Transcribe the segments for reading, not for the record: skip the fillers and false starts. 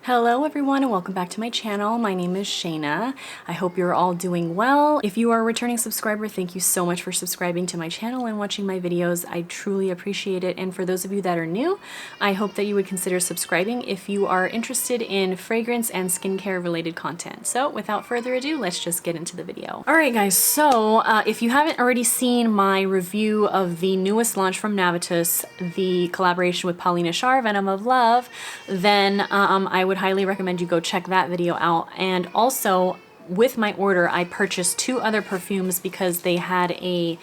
Hello everyone and welcome back to my channel. My name is Shayna. I hope you're all doing well. If you are a returning subscriber, thank you so much for subscribing to my channel and watching my videos. I truly appreciate it. And for those of you that are new, I hope that you would consider subscribing if you are interested in fragrance and skincare related content. So without further ado, let's just get into the video. All right guys, so if you haven't already seen my review of the newest launch from Navitus, the collaboration with Paulina Shar, Venom of Love, then I would highly recommend you go check that video out. And also with my order, I purchased 2 other perfumes because they had a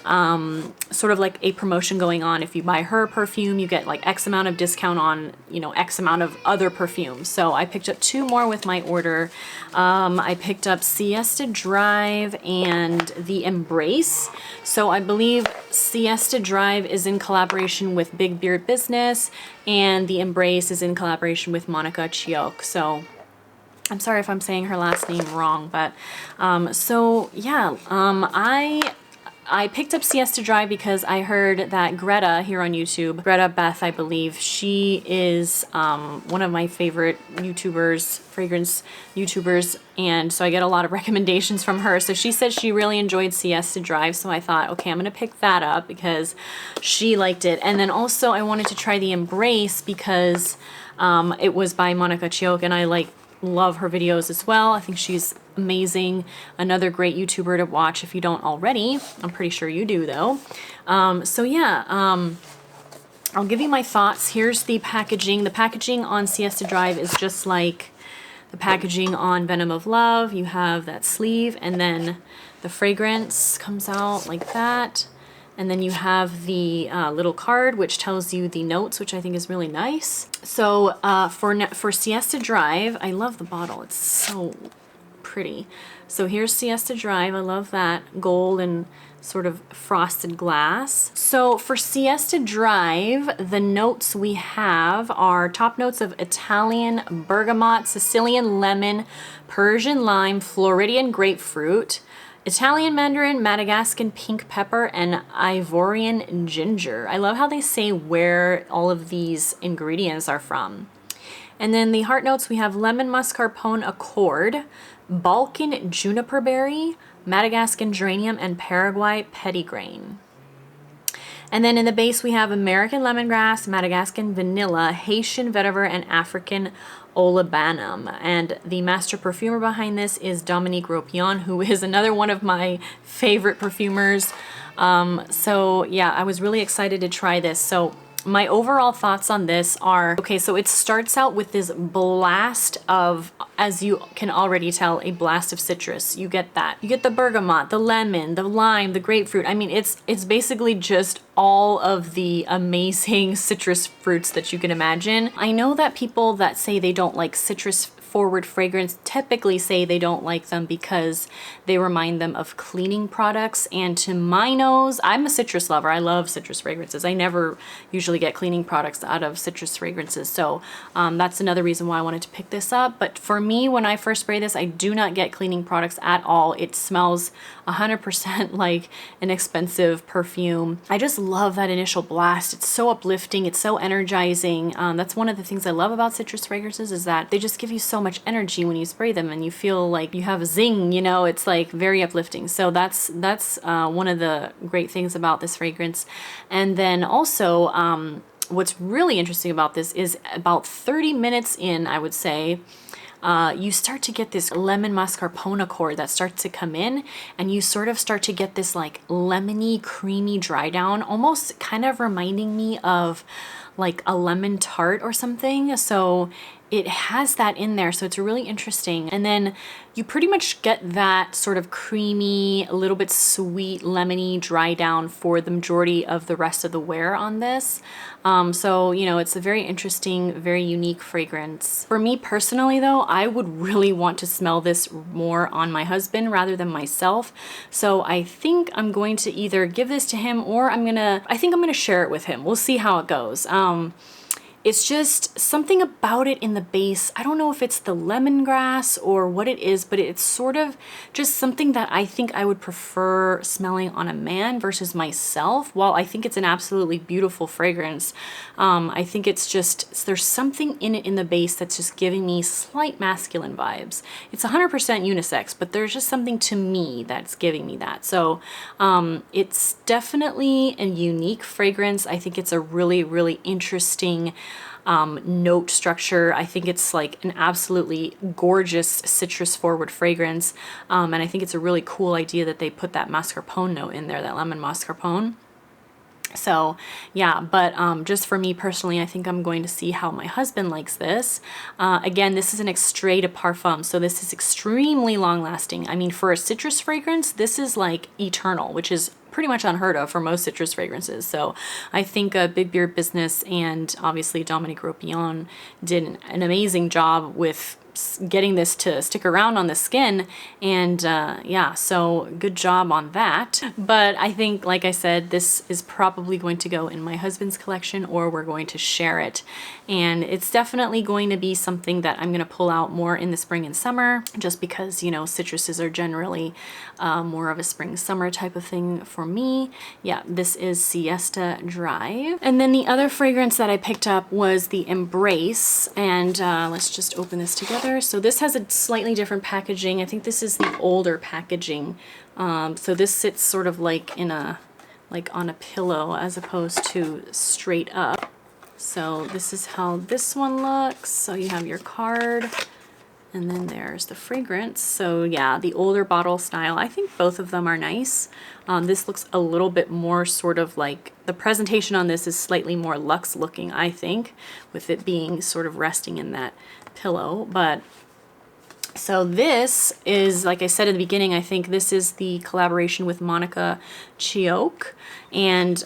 sort of like a promotion going on. If you buy her perfume, you get like X amount of discount on, you know, X amount of other perfumes. So I picked up 2 more with my order. I picked up Siesta Drive and the Embrace. So I believe Siesta Drive is in collaboration with Big Beard Business and the Embrace is in collaboration with Monica Chioc. So I'm sorry if I'm saying her last name wrong, but I picked up Siesta Drive because I heard that Greta here on YouTube, Greta Beth, I believe, she is one of my favorite YouTubers, fragrance YouTubers, and so I get a lot of recommendations from her. So she said she really enjoyed Siesta Drive, so I thought, okay, I'm gonna pick that up because she liked it. And then also I wanted to try the Embrace because it was by Monica Chioc, and I love her videos as well. I think she's amazing. Another great YouTuber to watch if you don't already. I'm pretty sure you do though. I'll give you my thoughts. Here's the packaging. The packaging on Siesta Drive is just like the packaging on Venom of Love. You have that sleeve and then the fragrance comes out like that. And then you have the little card which tells you the notes, which I think is really nice. So for Siesta Drive, I love the bottle. It's so pretty. So here's Siesta Drive. I love that gold and sort of frosted glass. So for Siesta Drive, the notes we have are top notes of Italian bergamot, Sicilian lemon, Persian lime, Floridian grapefruit, Italian mandarin, Madagascan pink pepper, and Ivorian ginger. I love how they say where all of these ingredients are from. And then the heart notes, we have lemon mascarpone accord, Balkan juniper berry, Madagascan geranium, and Paraguay petitgrain. And then in the base we have American lemongrass, Madagascan vanilla, Haitian vetiver, and African olibanum. And the master perfumer behind this is Dominique Ropion, who is another one of my favorite perfumers. So yeah, I was really excited to try this. So my overall thoughts on this are, okay, so it starts out with this blast of, as you can already tell, a blast of citrus. You get that. You get the bergamot, the lemon, the lime, the grapefruit. I mean, it's basically just all of the amazing citrus fruits that you can imagine. I know that people that say they don't like citrus forward fragrance typically say they don't like them because they remind them of cleaning products, and to my nose, I'm a citrus lover. I love citrus fragrances. I never usually get cleaning products out of citrus fragrances, so that's another reason why I wanted to pick this up. But for me, when I first spray this, I do not get cleaning products at all. It smells 100% like an expensive perfume. I just love that initial blast. It's so uplifting, it's so energizing. That's one of the things I love about citrus fragrances, is that they just give you so much energy when you spray them and you feel like you have a zing, you know. It's like very uplifting. So that's one of the great things about this fragrance. And then also what's really interesting about this is about 30 minutes in, I would say, you start to get this lemon mascarpone accord that starts to come in, and you sort of start to get this like lemony, creamy dry down, almost kind of reminding me of like a lemon tart or something. So it has that in there, so it's really interesting. And then you pretty much get that sort of creamy, a little bit sweet, lemony dry down for the majority of the rest of the wear on this. So, you know, it's a very interesting, very unique fragrance. For me personally though, I would really want to smell this more on my husband rather than myself. So I think I'm going to either give this to him, or I think I'm gonna share it with him. We'll see how it goes. it's just something about it in the base. I don't know if it's the lemongrass or what it is, but it's sort of just something that I think I would prefer smelling on a man versus myself. While I think it's an absolutely beautiful fragrance, I think it's just, there's something in it in the base that's just giving me slight masculine vibes. It's 100% unisex, but there's just something to me that's giving me that. So it's definitely a unique fragrance. I think it's a really, really interesting note structure. I think it's like an absolutely gorgeous citrus forward fragrance. And I think it's a really cool idea that they put that mascarpone note in there, that lemon mascarpone. So yeah, but just for me personally, I think I'm going to see how my husband likes this. Again, this is an extrait de parfum, so this is extremely long lasting. I mean, for a citrus fragrance, this is like eternal, which is pretty much unheard of for most citrus fragrances. So I think Big Beard Business and obviously Dominique Ropillon did an amazing job with getting this to stick around on the skin, and yeah, so good job on that. But I think, like I said, this is probably going to go in my husband's collection, or we're going to share it, and it's definitely going to be something that I'm going to pull out more in the spring and summer, just because, you know, citruses are generally more of a spring summer type of thing for me. Yeah, this is Siesta Drive. And then the other fragrance that I picked up was the Embrace, and let's just open this together. So this has a slightly different packaging. I think this is the older packaging. So this sits sort of like in a, like on a pillow as opposed to straight up. So this is how this one looks. So you have your card, and then there's the fragrance. So yeah, the older bottle style. I think both of them are nice. This looks a little bit more sort of like, the presentation on this is slightly more luxe looking, I think, with it being sort of resting in that pillow. But so this is, like I said at the beginning, I think this is the collaboration with Monica Chioke, and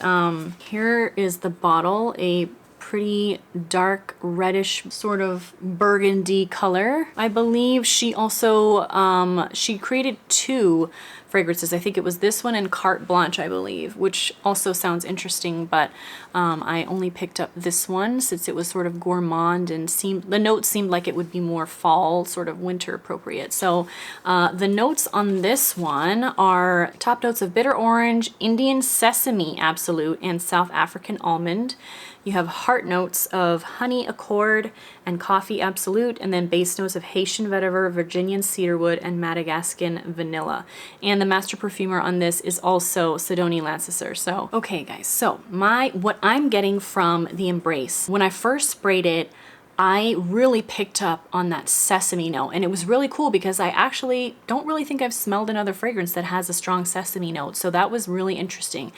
here is the bottle, a pretty dark reddish sort of burgundy color. I believe she also she created two fragrances. I think it was this one and Carte Blanche, I believe, which also sounds interesting, but I only picked up this one since it was sort of gourmand and the notes seemed like it would be more fall, sort of winter appropriate. So the notes on this one are top notes of bitter orange, Indian sesame absolute, and South African almond. You have heart notes of honey accord and coffee absolute, and then base notes of Haitian vetiver, Virginian cedarwood, and Madagascan vanilla. And the master perfumer on this is also Sidonie Lancaster. So, okay guys, so what I'm getting from the Embrace, when I first sprayed it, I really picked up on that sesame note, and it was really cool because I actually don't really think I've smelled another fragrance that has a strong sesame note, so that was really interesting.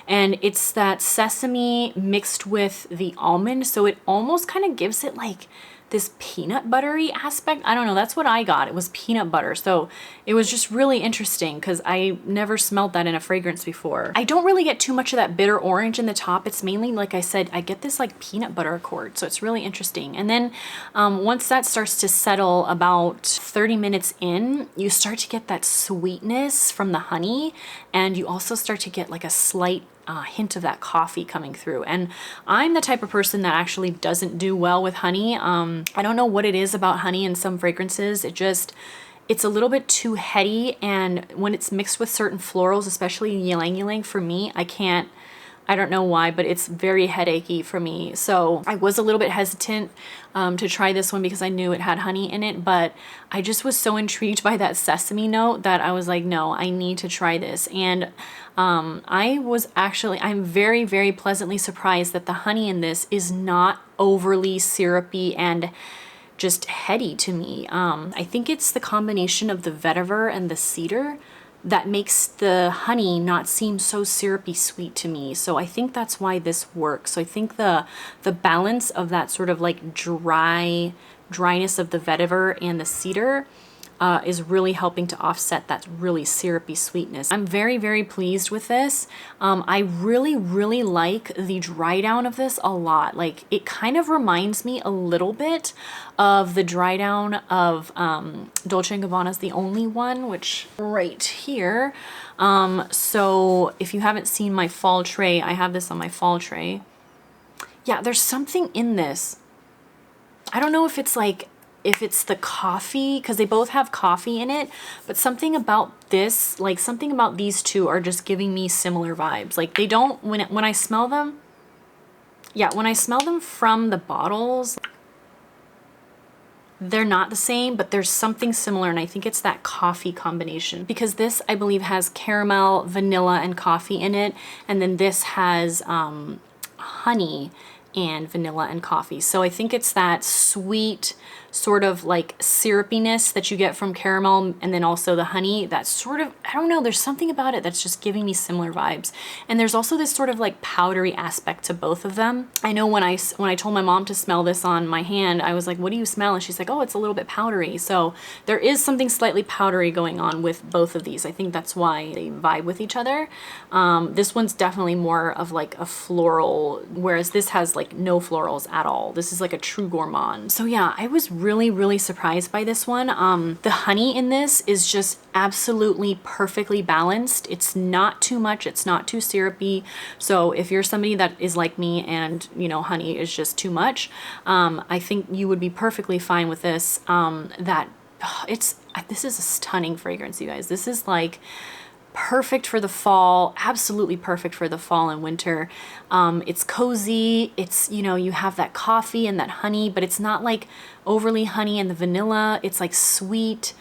And it's that sesame mixed with the almond, so it almost kind of gives it like this peanut buttery aspect. I don't know, that's what I got. It was peanut butter. So it was just really interesting because I never smelled that in a fragrance before. I don't really get too much of that bitter orange in the top. It's mainly, like I said, I get this like peanut butter accord. So it's really interesting. And then once that starts to settle about 30 minutes in, you start to get that sweetness from the honey. And you also start to get like a slight hint of that coffee coming through. And I'm the type of person that actually doesn't do well with honey. I don't know what it is about honey in some fragrances. It's a little bit too heady, and when it's mixed with certain florals, especially ylang ylang, for me, I don't know why, but it's very headachy for me. So I was a little bit hesitant to try this one because I knew it had honey in it, but I just was so intrigued by that sesame note that I was like, no, I need to try this. And I'm very, very pleasantly surprised that the honey in this is not overly syrupy and just heady to me. I think it's the combination of the vetiver and the cedar that makes the honey not seem so syrupy sweet to me. So I think that's why this works. So I think the balance of that sort of like dryness of the vetiver and the cedar is really helping to offset that really syrupy sweetness. I'm very, very pleased with this. I really, really like the dry down of this a lot. Like, it kind of reminds me a little bit of the dry down of Dolce & Gabbana's The Only One, which right here. So if you haven't seen my fall tray, I have this on my fall tray. Yeah, there's something in this. I don't know if it's like, if it's the coffee, because they both have coffee in it, but something about this, like something about these two are just giving me similar vibes. Like they don't, when I smell them, yeah, when I smell them from the bottles, they're not the same, but there's something similar, and I think it's that coffee combination. Because this, I believe, has caramel, vanilla, and coffee in it, and then this has honey and vanilla and coffee. So I think it's that sweet sort of like syrupiness that you get from caramel, and then also the honey, that sort of, I don't know, there's something about it that's just giving me similar vibes. And there's also this sort of like powdery aspect to both of them. I know when I told my mom to smell this on my hand, I was like, what do you smell? And she's like, oh, it's a little bit powdery. So there is something slightly powdery going on with both of these. I think that's why they vibe with each other. This one's definitely more of like a floral, whereas this has like no florals at all. This is like a true gourmand. So yeah, I was really surprised by this one. The honey in this is just absolutely perfectly balanced. It's not too much, it's not too syrupy. So if you're somebody that is like me and, you know, honey is just too much, I think you would be perfectly fine with this. This is a stunning fragrance, you guys. This is like perfect for the fall, absolutely perfect for the fall and winter. It's cozy, it's, you know, you have that coffee and that honey, but it's not like overly honey and the vanilla. It's like sweet.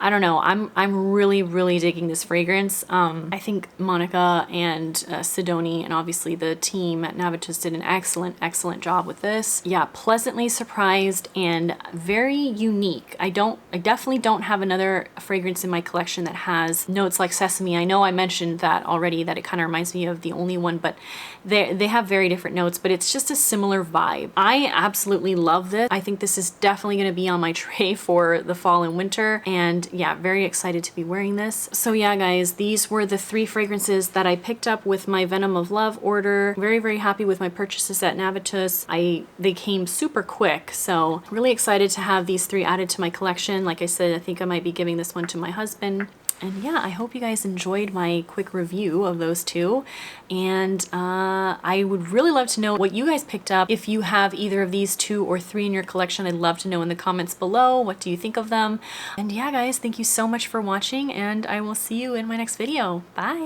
I don't know. I'm really digging this fragrance. I think Monica and Sidoni and obviously the team at Navitus did an excellent job with this. Yeah, pleasantly surprised and very unique. I definitely don't have another fragrance in my collection that has notes like sesame. I know I mentioned that already, that it kind of reminds me of the only one, but they have very different notes, but it's just a similar vibe. I absolutely love this. I think this is definitely going to be on my tray for the fall and winter, and yeah, very excited to be wearing this. So yeah, guys, these were the 3 fragrances that I picked up with my Venom of Love order. Very happy with my purchases at Navitus. They came super quick, so really excited to have these 3 added to my collection. Like I said, I think I might be giving this one to my husband. And yeah, I hope you guys enjoyed my quick review of those 2. And I would really love to know what you guys picked up. If you have either of these 2 or 3 in your collection, I'd love to know in the comments below. What do you think of them? And yeah, guys, thank you so much for watching, and I will see you in my next video. Bye!